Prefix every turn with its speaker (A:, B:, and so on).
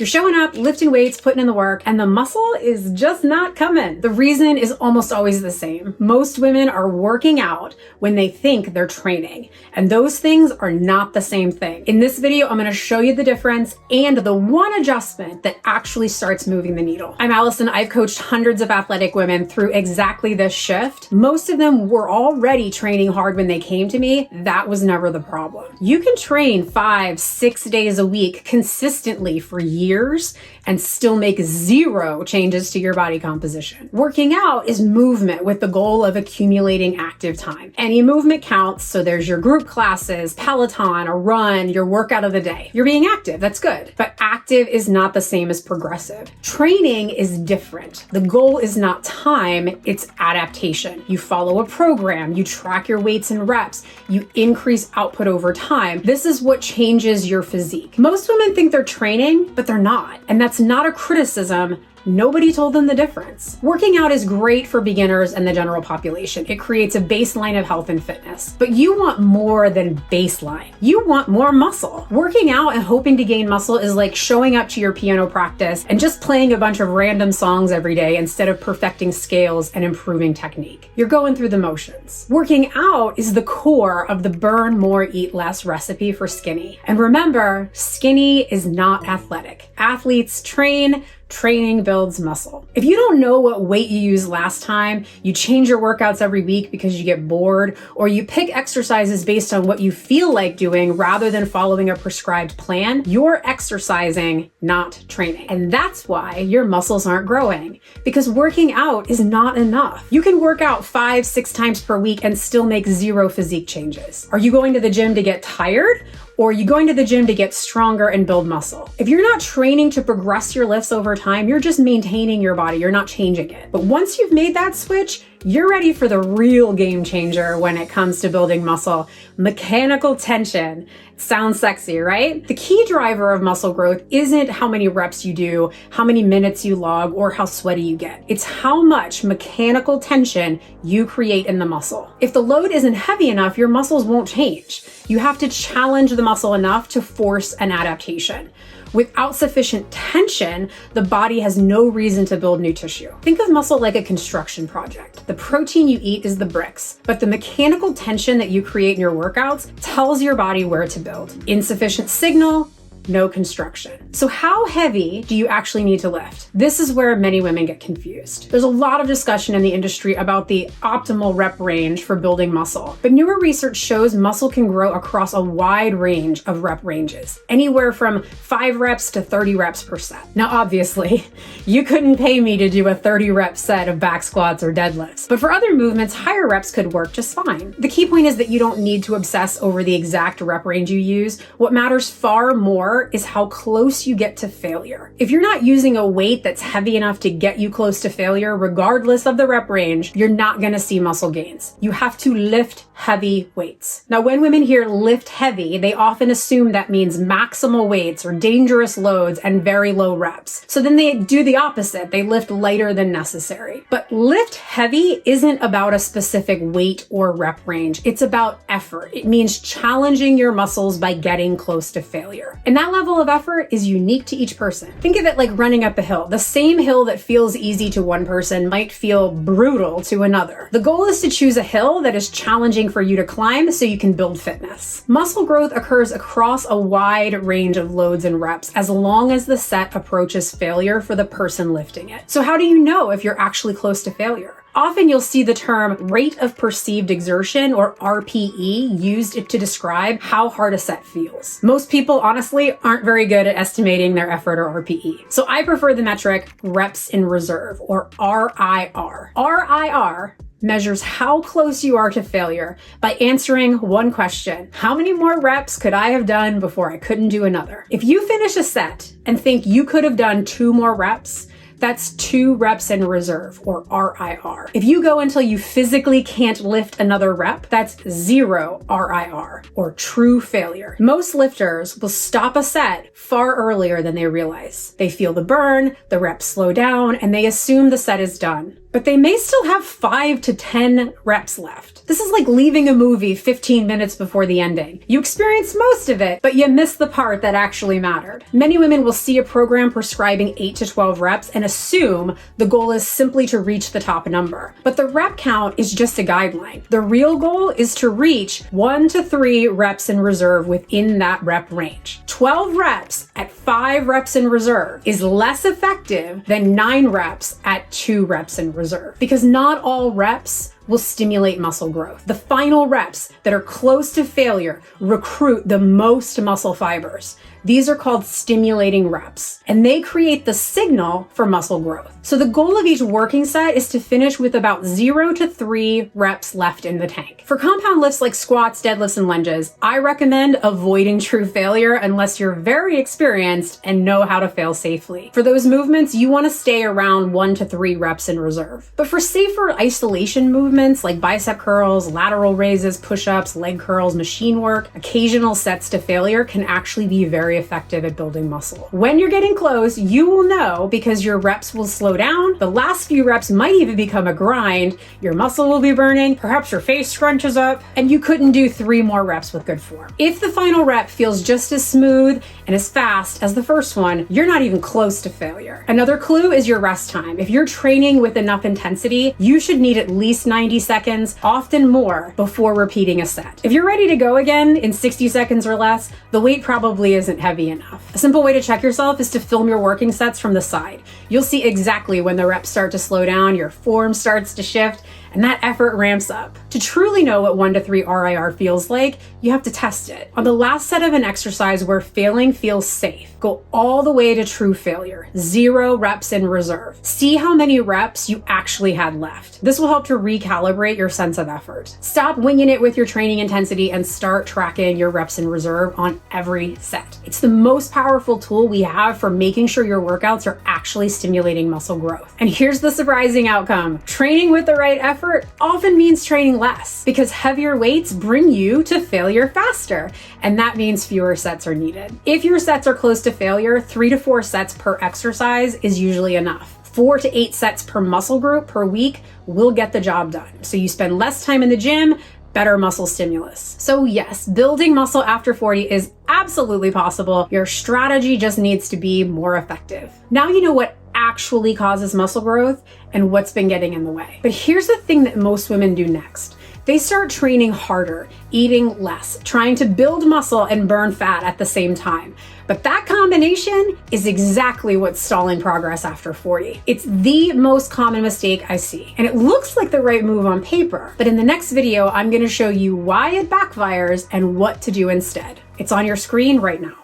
A: You're showing up, lifting weights, putting in the work, and the muscle is just not coming. The reason is almost always the same. Most women are working out when they think they're training, and those things are not the same thing. In this video, I'm gonna show you the difference and the one adjustment that actually starts moving the needle. I'm Allison. I've coached hundreds of athletic women through exactly this shift. Most of them were already training hard when they came to me. That was never the problem. You can train 5-6 days a week consistently for years and still make zero changes to your body composition. Working out is movement with the goal of accumulating active time. Any movement counts, so there's your group classes, Peloton, a run, your workout of the day. You're being active, that's good. But active is not the same as progressive. Training is different. The goal is not time, it's adaptation. You follow a program, you track your weights and reps, you increase output over time. This is what changes your physique. Most women think they're training, but they're not. And that's not a criticism. Nobody told them the difference. Working out is great for beginners and the general population. It creates a baseline of health and fitness. But you want more than baseline. You want more muscle. Working out and hoping to gain muscle is like showing up to your piano practice and just playing a bunch of random songs every day instead of perfecting scales and improving technique. You're going through the motions. Working out is the core of the burn more, eat less recipe for skinny. And remember, skinny is not athletic. Athletes train. Training builds muscle. If you don't know what weight you used last time, you change your workouts every week because you get bored, or you pick exercises based on what you feel like doing rather than following a prescribed plan, you're exercising, not training. And that's why your muscles aren't growing, because working out is not enough. You can work out 5-6 times per week and still make zero physique changes. Are you going to the gym to get tired? Or are you going to the gym to get stronger and build muscle? If you're not training to progress your lifts over time, you're just maintaining your body, you're not changing it. But once you've made that switch, you're ready for the real game changer when it comes to building muscle. Mechanical tension. Sounds sexy, right? The key driver of muscle growth isn't how many reps you do, how many minutes you log, or how sweaty you get. It's how much mechanical tension you create in the muscle. If the load isn't heavy enough, your muscles won't change. You have to challenge the muscle enough to force an adaptation. Without sufficient tension, the body has no reason to build new tissue. Think of muscle like a construction project. The protein you eat is the bricks, but the mechanical tension that you create in your workouts tells your body where to build. Insufficient signal, no construction. So how heavy do you actually need to lift? This is where many women get confused. There's a lot of discussion in the industry about the optimal rep range for building muscle, but newer research shows muscle can grow across a wide range of rep ranges, anywhere from 5 reps to 30 reps per set. Now, obviously, you couldn't pay me to do a 30 rep set of back squats or deadlifts, but for other movements, higher reps could work just fine. The key point is that you don't need to obsess over the exact rep range you use. What matters far more is how close you get to failure. If you're not using a weight that's heavy enough to get you close to failure, regardless of the rep range, you're not gonna see muscle gains. You have to lift heavy weights. Now, when women hear lift heavy, they often assume that means maximal weights or dangerous loads and very low reps. So then they do the opposite. They lift lighter than necessary. But lift heavy isn't about a specific weight or rep range. It's about effort. It means challenging your muscles by getting close to failure. And that level of effort is unique to each person. Think of it like running up a hill. The same hill that feels easy to one person might feel brutal to another. The goal is to choose a hill that is challenging for you to climb so you can build fitness. Muscle growth occurs across a wide range of loads and reps as long as the set approaches failure for the person lifting it. So how do you know if you're actually close to failure? Often you'll see the term rate of perceived exertion, or RPE, used to describe how hard a set feels. Most people, honestly, aren't very good at estimating their effort, or RPE. So I prefer the metric reps in reserve, or RIR. RIR measures how close you are to failure by answering one question: how many more reps could I have done before I couldn't do another? If you finish a set and think you could have done 2 more reps, that's 2 reps in reserve, or RIR. If you go until you physically can't lift another rep, that's 0 RIR, or true failure. Most lifters will stop a set far earlier than they realize. They feel the burn, the reps slow down, and they assume the set is done. but they may still have 5 to 10 reps left. This is like leaving a movie 15 minutes before the ending. You experienced most of it, but you missed the part that actually mattered. Many women will see a program prescribing 8 to 12 reps and assume the goal is simply to reach the top number. But the rep count is just a guideline. The real goal is to reach 1 to 3 reps in reserve within that rep range. 12 reps at 5 reps in reserve is less effective than 9 reps at 2 reps in reserve, because not all reps will stimulate muscle growth. The final reps that are close to failure recruit the most muscle fibers. These are called stimulating reps, and they create the signal for muscle growth. So the goal of each working set is to finish with about 0 to 3 reps left in the tank. For compound lifts like squats, deadlifts, and lunges, I recommend avoiding true failure unless you're very experienced and know how to fail safely. For those movements, you want to stay around 1 to 3 reps in reserve. But for safer isolation movements like bicep curls, lateral raises, push-ups, leg curls, machine work, occasional sets to failure can actually be very effective at building muscle. When you're getting close, you will know because your reps will slow down. The last few reps might even become a grind. Your muscle will be burning. Perhaps your face scrunches up and you couldn't do 3 more reps with good form. If the final rep feels just as smooth and as fast as the first one, you're not even close to failure. Another clue is your rest time. If you're training with enough intensity, you should need at least 90 seconds, often more, before repeating a set. If you're ready to go again in 60 seconds or less, the weight probably isn't heavy enough. A simple way to check yourself is to film your working sets from the side. You'll see exactly when the reps start to slow down, your form starts to shift, and that effort ramps up. To truly know what 1 to 3 RIR feels like, you have to test it. On the last set of an exercise where failing feels safe, go all the way to true failure, 0 reps in reserve. See how many reps you actually had left. This will help to recalibrate your sense of effort. Stop winging it with your training intensity and start tracking your reps in reserve on every set. It's the most powerful tool we have for making sure your workouts are actually stimulating muscle growth. And here's the surprising outcome. Training with the right effort often means training less, because heavier weights bring you to failure faster, and that means fewer sets are needed. If your sets are close to failure, 3 to 4 sets per exercise is usually enough. 4 to 8 sets per muscle group per week will get the job done. So you spend less time in the gym, better muscle stimulus. So yes, building muscle after 40 is absolutely possible. Your strategy just needs to be more effective. Now you know what actually causes muscle growth and what's been getting in the way. But here's the thing that most women do next. They start training harder, eating less, trying to build muscle and burn fat at the same time. But that combination is exactly what's stalling progress after 40. It's the most common mistake I see. And it looks like the right move on paper. But in the next video, I'm going to show you why it backfires and what to do instead. It's on your screen right now.